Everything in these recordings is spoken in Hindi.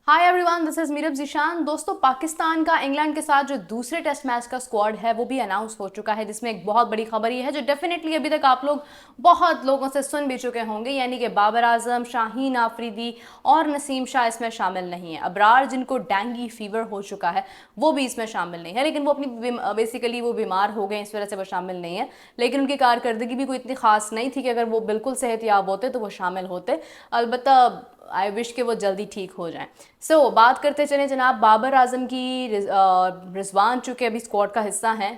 Hi everyone, this is Meerab Zeeshan. दोस्तों, पाकिस्तान का इंग्लैंड के साथ जो दूसरे टेस्ट मैच का स्क्वाड है वो भी अनाउंस हो चुका है, जिसमें एक बहुत बड़ी खबर ये है जो डेफिनेटली अभी तक आप लोग बहुत लोगों से सुन भी चुके होंगे, यानी कि बाबर आजम, शाहीन आफरीदी और नसीम शाह इसमें शामिल नहीं है। अबरार, जिनको डेंगू फीवर हो चुका है, वो भी इसमें शामिल नहीं है, लेकिन वो अपनी बेसिकली वो बीमार हो गए, इस वजह से वो शामिल नहीं है। लेकिन उनकी कारकर्दगी भी कोई इतनी खास नहीं थी कि अगर वो बिल्कुल सेहतयाब होते तो वो शामिल होते। अलबत्ता आई विश कि वो जल्दी ठीक हो जाएं। बात करते चले जनाब बाबर आजम की। रिजवान चूँकि अभी स्क्वाड का हिस्सा हैं,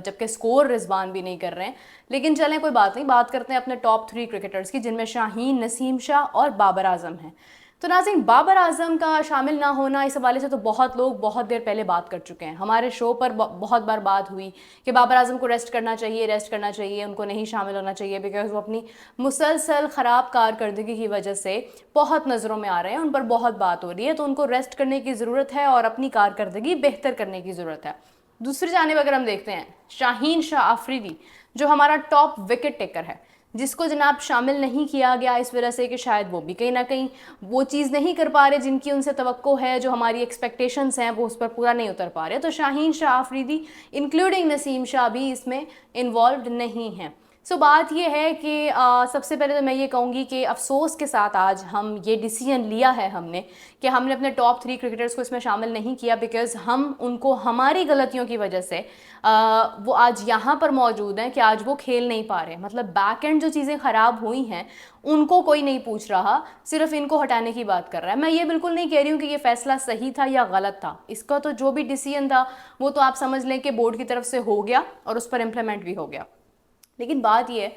जबकि स्कोर रिजवान भी नहीं कर रहे हैं, लेकिन चलें कोई बात नहीं। बात करते हैं अपने टॉप 3 क्रिकेटर्स की, जिनमें शाहीन, नसीम शाह और बाबर आजम हैं। तो नाज़रीन, बाबर आजम का शामिल ना होना, इस हवाले से तो बहुत लोग बहुत देर पहले बात कर चुके हैं। हमारे शो पर बहुत बार बात हुई कि बाबर आजम को रेस्ट करना चाहिए, उनको नहीं शामिल होना चाहिए, बिकॉज वो अपनी मुसलसल ख़राब कारकर्दगी की वजह से बहुत नज़रों में आ रहे हैं, उन पर बहुत बात हो रही है, तो उनको रेस्ट करने की ज़रूरत है और अपनी कारकर्दगी बेहतर करने की ज़रूरत है। दूसरी जानिब अगर हम देखते हैं शाहीन शाह आफरीदी, जो हमारा टॉप विकेट टेकर है, जिसको जनाब शामिल नहीं किया गया इस वजह से कि शायद वो भी कहीं ना कहीं वो चीज़ नहीं कर पा रहे जिनकी उनसे तवक्को है, जो हमारी एक्सपेक्टेशंस हैं वो उस पर पूरा नहीं उतर पा रहे। तो शाहीन शाह आफरीदी इंक्लूडिंग नसीम शाह भी इसमें इन्वॉल्व नहीं हैं। बात ये है कि सबसे पहले तो मैं ये कहूँगी कि अफसोस के साथ आज हम ये डिसीजन लिया है हमने कि हमने अपने टॉप 3 क्रिकेटर्स को इसमें शामिल नहीं किया, बिकॉज़ हम उनको हमारी गलतियों की वजह से वो आज यहाँ पर मौजूद हैं कि आज वो खेल नहीं पा रहे। मतलब बैक एंड जो चीज़ें ख़राब हुई हैं उनको कोई नहीं पूछ रहा, सिर्फ इनको हटाने की बात कर रहा है। मैं ये बिल्कुल नहीं कह रही हूँ कि ये फैसला सही था या गलत था, इसका तो जो भी डिसीजन था वो तो आप समझ लें कि बोर्ड की तरफ से हो गया और उस पर इम्प्लीमेंट भी हो गया। लेकिन बात यह है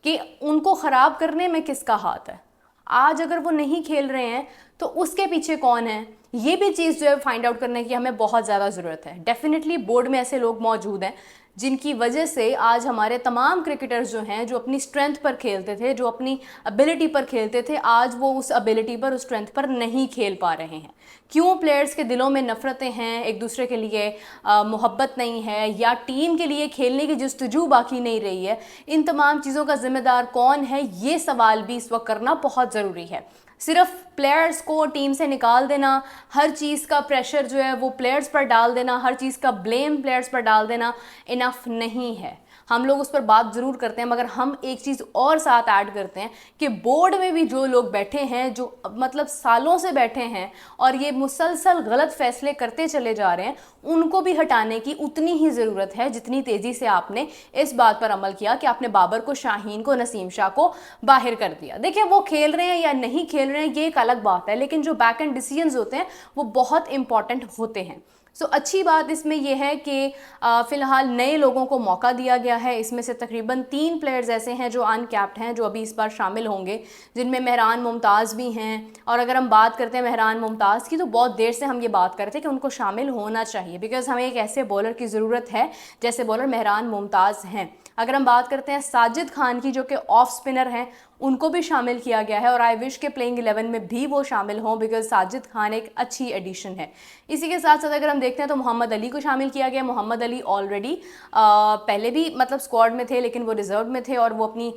कि उनको ख़राब करने में किसका हाथ है। आज अगर वो नहीं खेल रहे हैं तो उसके पीछे कौन है, ये भी चीज़ जो है फाइंड आउट करने की हमें बहुत ज़्यादा ज़रूरत है। डेफिनेटली बोर्ड में ऐसे लोग मौजूद हैं जिनकी वजह से आज हमारे तमाम क्रिकेटर्स जो हैं, जो अपनी स्ट्रेंथ पर खेलते थे, जो अपनी एबिलिटी पर खेलते थे, आज वो उस एबिलिटी पर, उस स्ट्रेंथ पर नहीं खेल पा रहे हैं। क्यों? प्लेयर्स के दिलों में नफ़रतें हैं, एक दूसरे के लिए मोहब्बत नहीं है, या टीम के लिए खेलने की जस्तजू बाकी नहीं रही है। इन तमाम चीज़ों का ज़िम्मेदार कौन है, ये सवाल भी इस वक्त करना बहुत ज़रूरी है। सिर्फ प्लेयर्स को टीम से निकाल देना, हर चीज़ का प्रेशर जो है वो प्लेयर्स पर डाल देना, हर चीज़ का ब्लेम प्लेयर्स पर डाल देना इनफ नहीं है। हम लोग उस पर बात ज़रूर करते हैं, मगर हम एक चीज़ और साथ ऐड करते हैं कि बोर्ड में भी जो लोग बैठे हैं, जो मतलब सालों से बैठे हैं और ये मुसलसल गलत फैसले करते चले जा रहे हैं, उनको भी हटाने की उतनी ही ज़रूरत है जितनी तेज़ी से आपने इस बात पर अमल किया कि आपने बाबर को, शाहीन को, नसीम शाह को बाहर कर दिया। देखिए, वो खेल रहे हैं या नहीं खेल रहे हैं ये एक अलग बात है, लेकिन जो बैक एंड डिसीजंस होते हैं वो बहुत इंपॉर्टेंट होते हैं। अच्छी बात इसमें यह है कि फ़िलहाल नए लोगों को मौका दिया गया है। इसमें से तकरीबन 3 प्लेयर्स ऐसे हैं जो अनकैप्ड हैं, जो अभी इस बार शामिल होंगे, जिनमें मेहरान मुमताज़ भी हैं। और अगर हम बात करते हैं मेहरान मुमताज़ की, तो बहुत देर से हम ये बात करते हैं कि उनको शामिल होना चाहिए, बिकॉज़ हमें एक ऐसे बॉलर की ज़रूरत है जैसे बॉलर मेहरान मुमताज़ हैं। अगर हम बात करते हैं साजिद खान की, जो कि ऑफ स्पिनर हैं, उनको भी शामिल किया गया है और आई विश के प्लेइंग 11 में भी वो शामिल हों, बिकॉज साजिद खान एक अच्छी एडिशन है। इसी के साथ साथ अगर हम देखते हैं तो मोहम्मद अली को शामिल किया गया। मोहम्मद अली ऑलरेडी पहले भी मतलब स्क्वाड में थे, लेकिन वो रिजर्व में थे और वो अपनी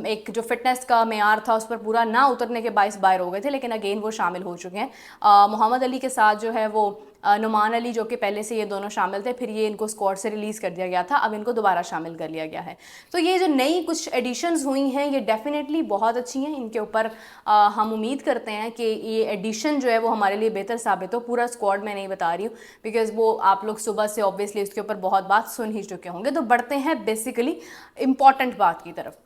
एक जो फिटनेस का मेयार था उस पर पूरा ना उतरने के बायस बाहर हो गए थे, लेकिन अगेन वो शामिल हो चुके हैं। मोहम्मद अली के साथ जो है वो नुमान अली, जो कि पहले से ये दोनों शामिल थे, फिर ये इनको स्क्वाड से रिलीज़ कर दिया गया था, अब इनको दोबारा शामिल कर लिया गया है। तो ये जो नई कुछ एडिशंस हुई हैं ये डेफिनेटली बहुत अच्छी हैं। इनके ऊपर हम उम्मीद करते हैं कि ये एडिशन जो है वो हमारे लिए बेहतर साबित हो। पूरा स्क्वाड मैं नहीं बता रही हूँ, बिकॉज़ वो आप लोग सुबह से ऑब्वियसली उसके ऊपर बहुत बात सुन ही चुके होंगे। तो बढ़ते हैं बेसिकली इम्पॉर्टेंट बात की तरफ।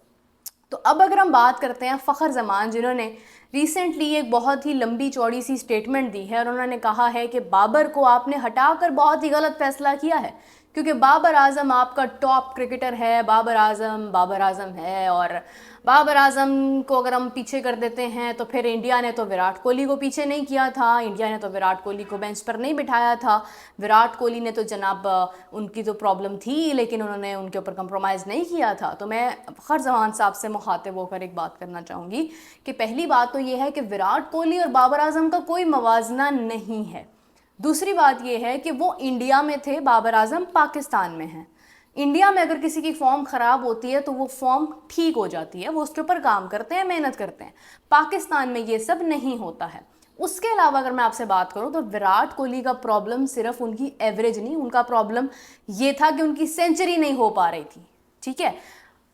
तो अब अगर हम बात करते हैं फ़खर ज़मान, जिन्होंने रिसेंटली एक बहुत ही लंबी चौड़ी सी स्टेटमेंट दी है और उन्होंने कहा है कि बाबर को आपने हटाकर बहुत ही गलत फैसला किया है, क्योंकि बाबर आजम आपका टॉप क्रिकेटर है, बाबर आजम है। और बाबर आजम को अगर हम पीछे कर देते हैं तो फिर इंडिया ने तो विराट कोहली को पीछे नहीं किया था, इंडिया ने तो विराट कोहली को बेंच पर नहीं बिठाया था। विराट कोहली ने तो जनाब उनकी तो प्रॉब्लम थी, लेकिन उन्होंने उनके ऊपर कंप्रोमाइज़ नहीं किया था। तो मैं फ़खर ज़मान साहब से मुखातिब होकर एक बात करना चाहूँगी कि पहली बात तो ये है कि विराट कोहली और बाबर आजम का कोई मवाजना नहीं है। दूसरी बात यह है कि वो इंडिया में थे, बाबर आजम पाकिस्तान में हैं। इंडिया में अगर किसी की फॉर्म ख़राब होती है तो वो फॉर्म ठीक हो जाती है, वो उसके ऊपर काम करते हैं, मेहनत करते हैं। पाकिस्तान में ये सब नहीं होता है। उसके अलावा अगर मैं आपसे बात करूं तो विराट कोहली का प्रॉब्लम सिर्फ उनकी एवरेज नहीं, उनका प्रॉब्लम ये था कि उनकी सेंचुरी नहीं हो पा रही थी। ठीक है,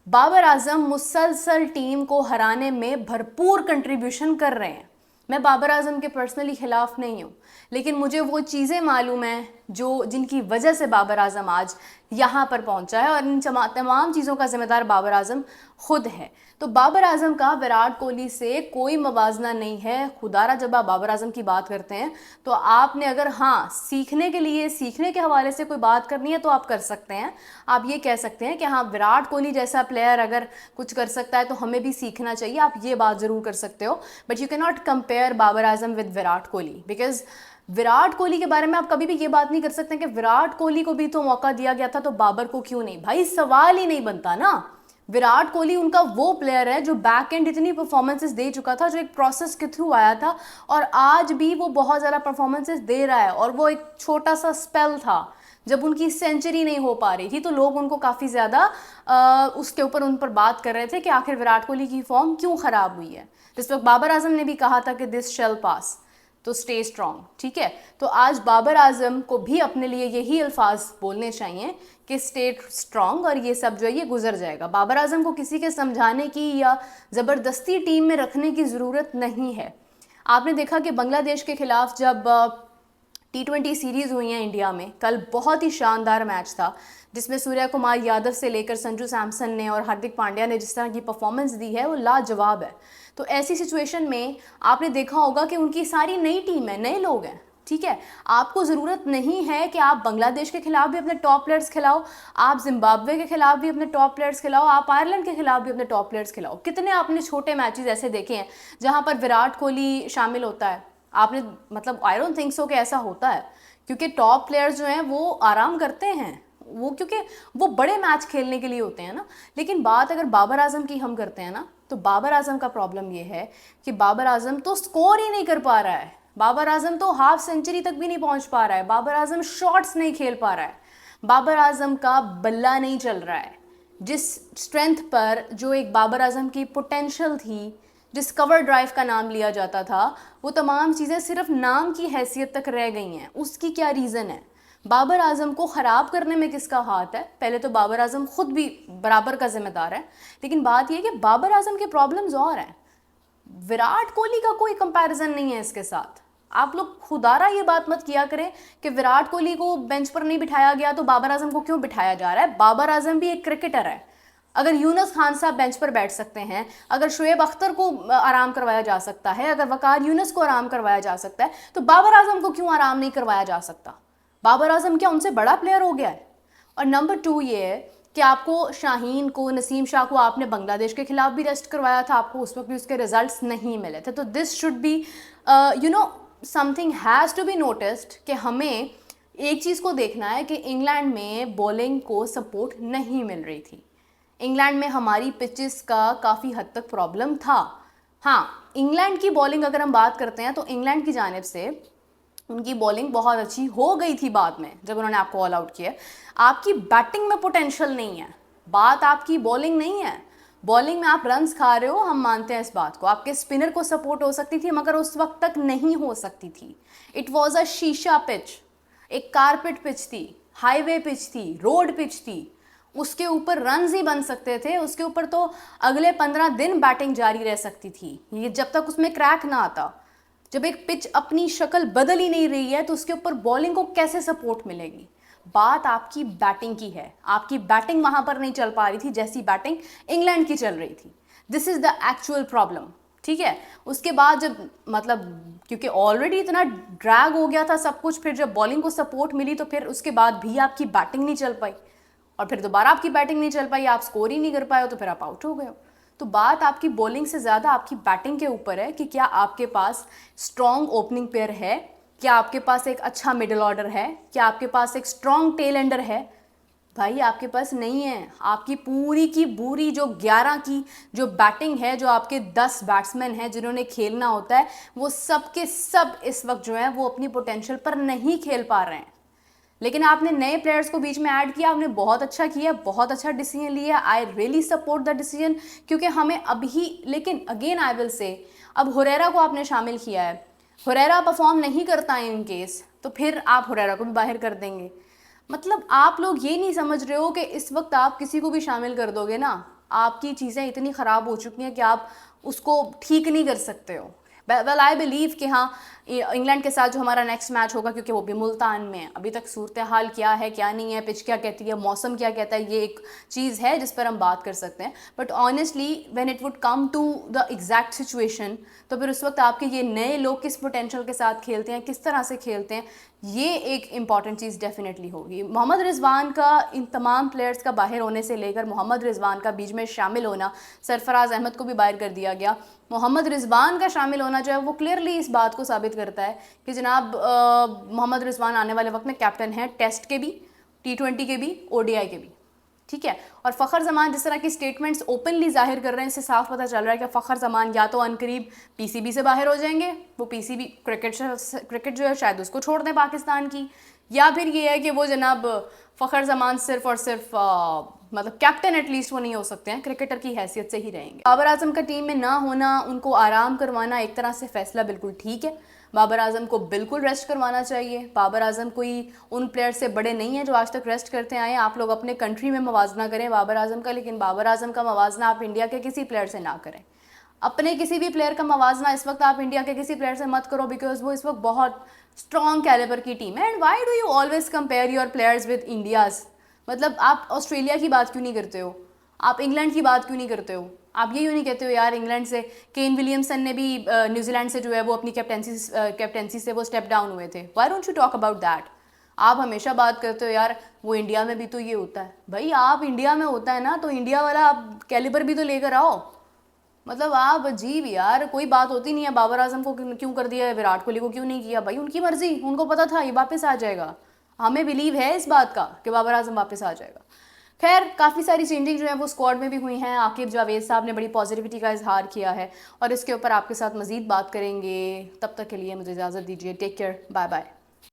बाबर आजम मुसलसल टीम को हराने में भरपूर कंट्रीब्यूशन कर रहे हैं। मैं बाबर आजम के पर्सनली खिलाफ नहीं हूँ, लेकिन मुझे वो चीज़ें मालूम हैं जो जिनकी वजह से बाबर आजम आज यहाँ पर पहुँचा है, और इन तमाम चीज़ों का जिम्मेदार बाबर आजम खुद है। तो बाबर आजम का विराट कोहली से कोई मवाजना नहीं है। खुदारा जब आप बाबर आजम की बात करते हैं तो आपने अगर हाँ सीखने के लिए, सीखने के हवाले से कोई बात करनी है तो आप कर सकते हैं। आप ये कह सकते हैं कि हाँ विराट कोहली जैसा प्लेयर अगर कुछ कर सकता है तो हमें भी सीखना चाहिए, आप ये बात ज़रूर कर सकते हो। But you can not compare Babar Azam with Virat Kohli, because Virat Kohli के बारे में आप कभी भी ये बात नहीं कर सकते कि विराट कोहली को भी तो मौका दिया गया था तो बाबर को क्यों नहीं। भाई सवाल ही नहीं बनता ना। विराट कोहली उनका वो प्लेयर है जो बैक एंड इतनी परफॉर्मेंसेस दे चुका था, जो एक प्रोसेस के थ्रू आया था, और आज भी वो बहुत ज़्यादा परफॉर्मेंसेस दे रहा है। और वो एक छोटा सा स्पेल था जब उनकी सेंचुरी नहीं हो पा रही थी तो लोग उनको काफ़ी ज़्यादा उसके ऊपर उन पर बात कर रहे थे कि आखिर विराट कोहली की फॉर्म क्यों ख़राब हुई है। जिस वक्त बाबर आजम ने भी कहा था कि दिस शेल पास, तो स्टे स्ट्रॉन्ग। ठीक है, तो आज बाबर आजम को भी अपने लिए यही अल्फाज बोलने चाहिए कि स्टे स्ट्रॉन्ग, और ये सब जो है ये गुजर जाएगा। बाबर आजम को किसी के समझाने की या ज़बरदस्ती टीम में रखने की ज़रूरत नहीं है। आपने देखा कि बांग्लादेश के खिलाफ जब T20 सीरीज़ हुई हैं इंडिया में, कल बहुत ही शानदार मैच था जिसमें सूर्या कुमार यादव से लेकर संजू सैमसन ने और हार्दिक पांड्या ने जिस तरह की परफॉर्मेंस दी है वो लाजवाब है। तो ऐसी सिचुएशन में आपने देखा होगा कि उनकी सारी नई टीम है, नए लोग हैं। ठीक है, आपको ज़रूरत नहीं है कि आप बांग्लादेश के खिलाफ भी अपने टॉप प्लेयर्स खिलाओ, आप जिम्बाब्वे के खिलाफ भी अपने टॉप प्लेयर्स खिलाओ, आप आयरलैंड के खिलाफ भी अपने टॉप प्लेयर्स खिलाओ। कितने आपने छोटे मैचेस ऐसे देखे हैं जहाँ पर विराट कोहली शामिल होता है? आपने मतलब आई डोंट थिंक सो कि ऐसा होता है, क्योंकि टॉप प्लेयर्स जो हैं वो आराम करते हैं, वो क्योंकि वो बड़े मैच खेलने के लिए होते हैं ना। लेकिन बात अगर बाबर आजम की हम करते हैं ना, तो बाबर आजम का प्रॉब्लम ये है कि बाबर आजम तो स्कोर ही नहीं कर पा रहा है, बाबर आजम तो हाफ सेंचुरी तक भी नहीं पहुंच पा रहा है, बाबर आजम शॉट्स नहीं खेल पा रहा है, बाबर आजम का बल्ला नहीं चल रहा है। जिस स्ट्रेंथ पर जो एक बाबर आजम की पोटेंशियल थी, जिस कवर ड्राइव का नाम लिया जाता था, वो तमाम चीज़ें सिर्फ नाम की हैसियत तक रह गई हैं। उसकी क्या रीज़न है? बाबर आजम को ख़राब करने में किसका हाथ है? पहले तो बाबर आजम खुद भी बराबर का जिम्मेदार है, लेकिन बात यह कि बाबर आजम के प्रॉब्लम्स और हैं। विराट कोहली का कोई कंपैरिजन नहीं है इसके साथ। आप लोग खुदारा ये बात मत किया करें कि विराट कोहली को बेंच पर नहीं बिठाया गया तो बाबर आजम को क्यों बिठाया जा रहा है। बाबर आजम भी एक क्रिकेटर है। अगर यूनुस खान साहब बेंच पर बैठ सकते हैं, अगर शुएब अख्तर को आराम करवाया जा सकता है, अगर वकार यूनुस को आराम करवाया जा सकता है, तो बाबर आजम को क्यों आराम नहीं करवाया जा सकता? बाबर आजम क्या उनसे बड़ा प्लेयर हो गया है? और नंबर 2 ये है कि आपको शाहीन को, नसीम शाह को आपने बांग्लादेश के खिलाफ भी रेस्ट करवाया था, आपको उस वक्त भी उसके रिजल्ट्स नहीं मिले थे। तो this should be something has to be noticed कि हमें एक चीज़ को देखना है कि इंग्लैंड में बॉलिंग को सपोर्ट नहीं मिल रही थी। इंग्लैंड में हमारी पिचेस का काफ़ी हद तक प्रॉब्लम था। हाँ, इंग्लैंड की बॉलिंग अगर हम बात करते हैं तो इंग्लैंड की जानिब से उनकी बॉलिंग बहुत अच्छी हो गई थी बाद में जब उन्होंने आपको ऑल आउट किया। आपकी बैटिंग में पोटेंशियल नहीं है, बात आपकी बॉलिंग नहीं है। बॉलिंग में आप रन्स खा रहे हो, हम मानते हैं इस बात को। आपके स्पिनर को सपोर्ट हो सकती थी मगर उस वक्त तक नहीं हो सकती थी। इट वॉज अ शीशा पिच, एक कारपेट पिच थी, हाईवे पिच थी, रोड पिच थी। उसके ऊपर रन्स ही बन सकते थे, उसके ऊपर तो अगले 15 दिन बैटिंग जारी रह सकती थी, ये जब तक उसमें क्रैक ना आता। जब एक पिच अपनी शक्ल बदल ही नहीं रही है तो उसके ऊपर बॉलिंग को कैसे सपोर्ट मिलेगी? बात आपकी बैटिंग की है। आपकी बैटिंग वहां पर नहीं चल पा रही थी जैसी बैटिंग इंग्लैंड की चल रही थी। This is the actual problem. ठीक है, उसके बाद जब मतलब क्योंकि ऑलरेडी इतना ड्रैग हो गया था सब कुछ, फिर जब बॉलिंग को सपोर्ट मिली तो फिर उसके बाद भी आपकी बैटिंग नहीं चल पाई, और फिर दोबारा आपकी बैटिंग नहीं चल पाई, आप स्कोर ही नहीं कर पाए हो, तो फिर आप आउट हो गए हो। तो बात आपकी बॉलिंग से ज़्यादा आपकी बैटिंग के ऊपर है कि क्या आपके पास स्ट्रॉन्ग ओपनिंग पेयर है, क्या आपके पास एक अच्छा मिडिल ऑर्डर है, क्या आपके पास एक स्ट्रॉन्ग टेल एंडर है। भाई आपके पास नहीं है। आपकी पूरी की पूरी जो 11 की जो बैटिंग है, जो आपके 10 बैट्समैन हैं जिन्होंने खेलना होता है, वो सब के सब इस वक्त जो है वो अपनी पोटेंशियल पर नहीं खेल पा रहे हैं। लेकिन आपने नए प्लेयर्स को बीच में ऐड किया, आपने बहुत अच्छा किया, बहुत अच्छा डिसीजन लिया। I really support the decision, क्योंकि हमें अभी, लेकिन अगेन आई विल से, अब हुरैरा को आपने शामिल किया है, हुरैरा परफॉर्म नहीं करता है इन केस, तो फिर आप हुरैरा को भी बाहर कर देंगे। मतलब आप लोग ये नहीं समझ रहे हो कि इस वक्त आप किसी को भी शामिल कर दोगे ना, आपकी चीज़ें इतनी ख़राब हो चुकी हैं कि आप उसको ठीक नहीं कर सकते हो। वेल आई बिलीव कि हाँ, इंग्लैंड के साथ जो हमारा नेक्स्ट मैच होगा, क्योंकि वो भी मुल्तान में है, अभी तक सूरत हाल क्या है क्या नहीं है, पिच क्या कहती है, मौसम क्या कहता है, ये एक चीज़ है जिस पर हम बात कर सकते हैं। But honestly when it would come to the exact situation, तो फिर उस वक्त आपके ये नए लोग किस पोटेंशियल के साथ खेलते हैं, किस तरह से खेलते हैं, ये एक इंपॉर्टेंट चीज़ डेफिनेटली होगी। मोहम्मद रिजवान का इन तमाम प्लेयर्स का बाहर होने से लेकर मोहम्मद रिजवान का बीच में शामिल होना, सरफराज अहमद को भी बाहर कर दिया गया, मोहम्मद रिजवान का शामिल होना जो है वो क्लियरली इस बात को साबित करता है कि जनाब मोहम्मद रिजवान आने वाले वक्त में कैप्टन है, टेस्ट के भी, T20 के भी, ODI के भी, ठीक है। और फ़खर जमान जिस तरह की स्टेटमेंट्स ओपनली जाहिर कर रहे हैं, इससे साफ पता चल रहा है कि फ़खर जमान या तो अनकरीब PCB से बाहर हो जाएंगे, वो PCB क्रिकेट जो है शायद उसको छोड़ दें पाकिस्तान की, या फिर ये है कि वो जनाब फ़खर जमान सिर्फ और सिर्फ मतलब कैप्टन एटलीस्ट वो नहीं हो सकते हैं, क्रिकेटर की हैसियत से ही रहेंगे। बाबर आजम का टीम में ना होना, उनको आराम करवाना एक तरह से फैसला बिल्कुल ठीक है। बाबर आजम को बिल्कुल रेस्ट करवाना चाहिए। बाबर आजम कोई उन प्लेयर से बड़े नहीं हैं जो आज तक रेस्ट करते आए हैं। आप लोग अपने कंट्री में मवाजना करें बाबर आजम का, लेकिन बाबर आजम का मवाजना आप इंडिया के किसी प्लेयर से ना करें। अपने किसी भी प्लेयर का मवाजना इस वक्त आप इंडिया के किसी प्लेयर से मत करो, बिकॉज वो इस वक्त बहुत स्ट्रॉन्ग कैलिबर की टीम है। And why do you always compare your players with India's? मतलब आप ऑस्ट्रेलिया की बात क्यों नहीं करते हो, आप इंग्लैंड की बात क्यों नहीं करते हो? आप ये क्यों नहीं कहते हो यार इंग्लैंड से केन विलियमसन ने भी न्यूजीलैंड से जो है वो अपनी कैप्टेंसी से वो स्टेप डाउन हुए थे। Why don't you talk about that? आप हमेशा बात करते हो यार वो इंडिया में भी तो ये होता है। भाई आप इंडिया में होता है ना, तो इंडिया वाला आप कैलिबर भी तो लेकर आओ। मतलब आप अजीब यार, कोई बात होती नहीं है। बाबर आजम को क्यों कर दिया है, विराट कोहली को क्यों नहीं किया? भाई उनकी मर्जी, उनको पता था ये वापस आ जाएगा। हमें बिलीव है इस बात का कि बाबर आजम वापस आ जाएगा। खैर काफ़ी सारी चेंजिंग जो है वो स्क्वाड में भी हुई हैं। आकिब जावेद साहब ने बड़ी पॉजिटिविटी का इजहार किया है और इसके ऊपर आपके साथ मज़ीद बात करेंगे। तब तक के लिए मुझे इजाज़त दीजिए। Take care, bye bye.